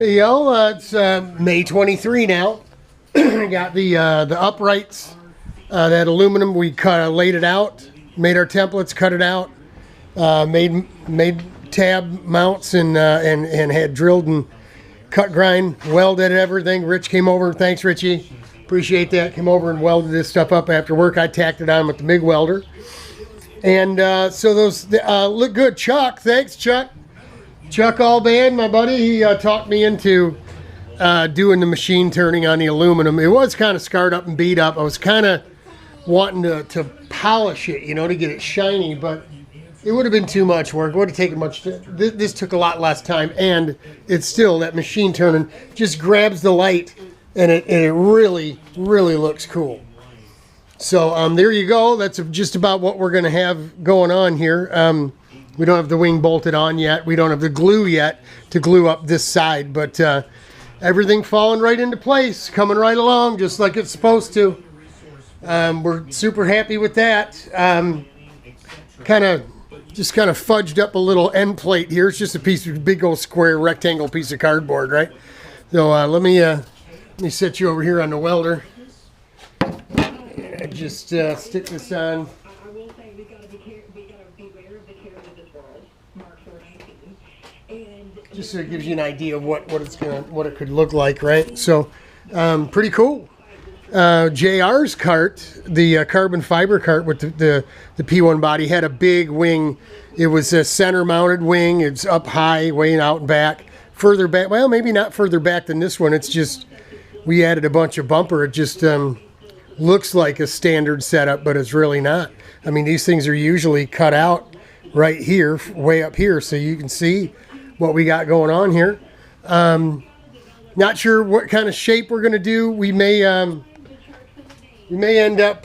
Hey, yo, it's May 23 now. Got the uprights, that aluminum. We laid it out, made our templates, cut it out, made tab mounts, and had drilled and cut grind, welded everything. Rich came over. Thanks, Richie. Appreciate that. Came over and welded this stuff up after work. I tacked it on with the MIG welder, and so those look good. Chuck, thanks, Chuck. Chuck Allband, my buddy, he talked me into doing the machine turning on the aluminum. It was kind of scarred up and beat up. I was kind of wanting to polish it, you know, to get it shiny, but it would have been too much work. It would have taken much. This took a lot less time, and it's still, that machine turning just grabs the light, and it really, really looks cool. So there you go. That's just about what we're going to have going on here. We don't have the wing bolted on yet. We don't have the glue yet to glue up this side, but everything falling right into place, coming right along just like it's supposed to. We're super happy with that. Kind of fudged up a little end plate here. It's just a piece of big old square rectangle piece of cardboard, right? So let me set you over here on the welder. Just stick this on. Just so it gives you an idea of what it could look like, right? So, pretty cool. JR's kart, the carbon fiber kart with the P1 body, had a big wing. It was a center mounted wing. It's up high, way out and back. Further back, well, maybe not further back than this one. It's just, we added a bunch of bumper. It just looks like a standard setup, but it's really not. I mean, these things are usually cut out right here, way up here, so you can see what we got going on here. Not sure what kind of shape we're going to do. We may end up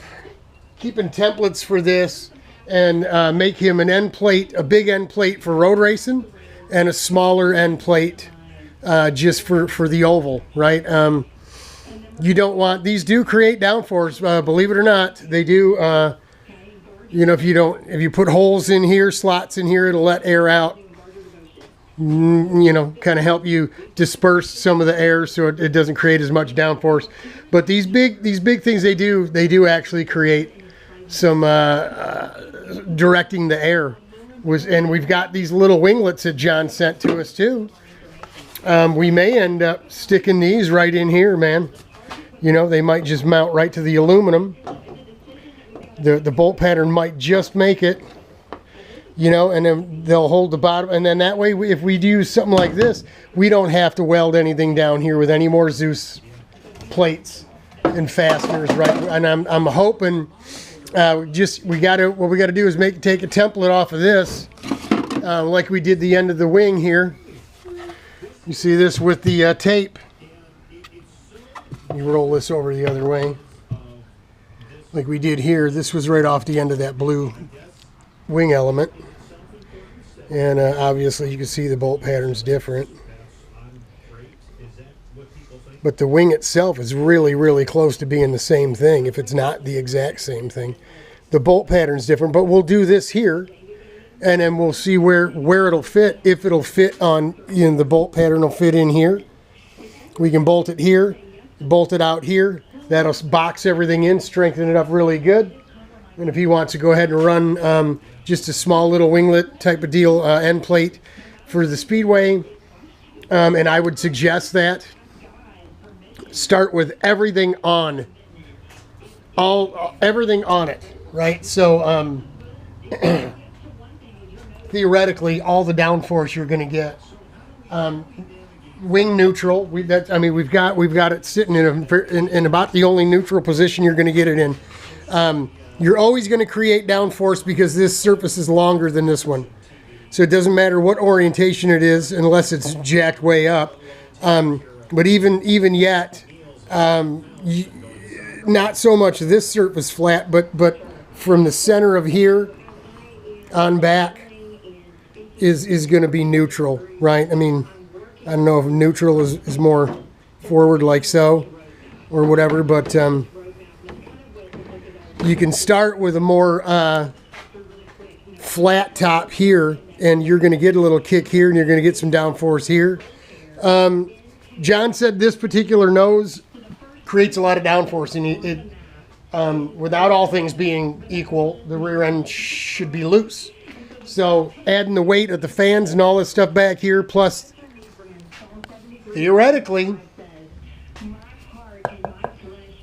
keeping templates for this and make him an end plate, a big end plate for road racing, and a smaller end plate just for the oval, right? You don't want, these do create downforce, believe it or not. They do. You know, if you put holes in here, slots in here, it'll let air out. You know, kind of help you disperse some of the air so it doesn't create as much downforce. But these big things, they do actually create some directing the air. And we've got these little winglets that John sent to us too. We may end up sticking these right in here, man. You know, they might just mount right to the aluminum. The bolt pattern might just make it. You know, and then they'll hold the bottom, and then that way, if we do something like this, we don't have to weld anything down here with any more Zeus plates and fasteners, right? And I'm hoping what we got to do is take a template off of this, like we did the end of the wing here. You see this with the tape. You roll this over the other way, like we did here. This was right off the end of that blue wing element, and obviously you can see the bolt pattern's different, but the wing itself is really, really close to being the same thing, if it's not the exact same thing. The bolt pattern's different, but we'll do this here, and then we'll see where it'll fit. If it'll fit on, you know, the bolt pattern will fit in here. We can bolt it here, bolt it out here. That'll box everything in, strengthen it up really good. And if he wants to go ahead and run just a small little winglet type of deal, end plate for the Speedway, and I would suggest that start with everything on, everything on it, right? So theoretically, all the downforce you're going to get, wing neutral. We've got it sitting in about the only neutral position you're going to get it in. You're always going to create downforce because this surface is longer than this one. So it doesn't matter what orientation it is unless it's jacked way up. But even yet, not so much this surface flat, but from the center of here on back is going to be neutral, right? I mean, I don't know if neutral is more forward like so or whatever, but you can start with a more flat top here, and you're going to get a little kick here, and you're going to get some downforce here. John said this particular nose creates a lot of downforce, and without all things being equal, the rear end should be loose. So adding the weight of the fans and all this stuff back here, plus theoretically,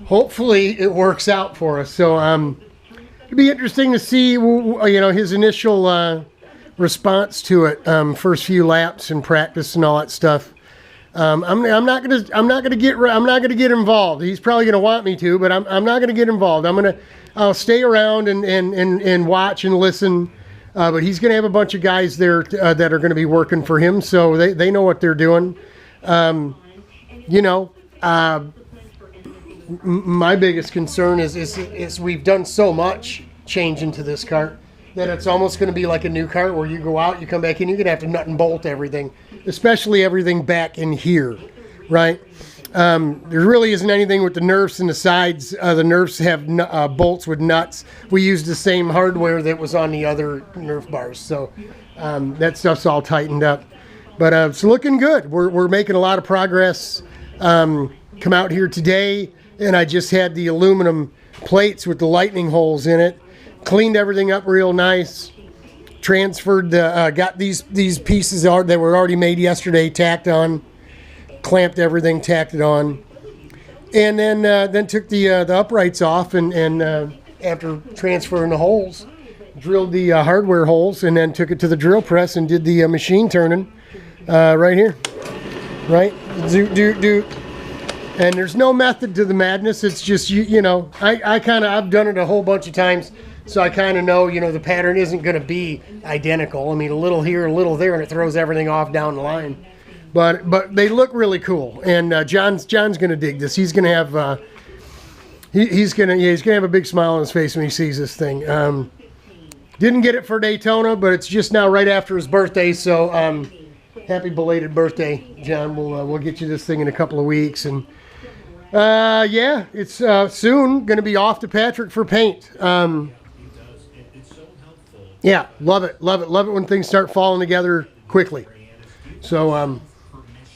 hopefully it works out for us. So it'd be interesting to see, his initial response to it, first few laps and practice and all that stuff. I'm not gonna get involved. He's probably gonna want me to, but I'm not gonna get involved. I'll stay around and watch and listen. But he's gonna have a bunch of guys there that are gonna be working for him, so they know what they're doing. My biggest concern is we've done so much change into this kart that it's almost going to be like a new kart where you go out, you come back in, you're going to have to nut and bolt everything, especially everything back in here, right? There really isn't anything with the nerfs and the sides. The nerfs have bolts with nuts. We used the same hardware that was on the other nerf bars, so that stuff's all tightened up. But it's looking good. We're making a lot of progress. Come out here today, and I just had the aluminum plates with the lightning holes in it. Cleaned everything up real nice. Transferred got these pieces that were already made yesterday, tacked on. Clamped everything, tacked it on, and then took the uprights off, and after transferring the holes, drilled the hardware holes, and then took it to the drill press and did the machine turning right here, right? Do. And there's no method to the madness. It's just I've done it a whole bunch of times. So I kind of know, the pattern isn't going to be identical. I mean, a little here, a little there, and it throws everything off down the line. But they look really cool, and John's going to dig this. He's going to have he's going to have a big smile on his face when he sees this thing. Didn't get it for Daytona, but it's just now right after his birthday. So happy belated birthday, John. We'll get you this thing in a couple of weeks, and it's soon going to be off to Patrick for paint. Yeah, love it when things start falling together quickly. So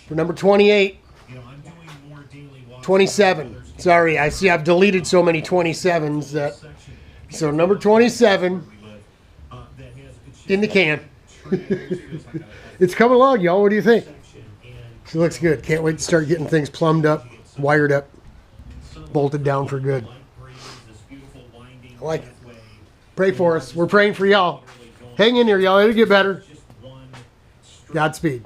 for number 28, 27. Sorry, I see I've deleted so many 27s that. So number 27 in the can. It's coming along, y'all. What do you think? She looks good. Can't wait to start getting things plumbed up, wired up, bolted down for good. I like it. Pray for us. We're praying for y'all. Hang in there, y'all. It'll get better. Godspeed.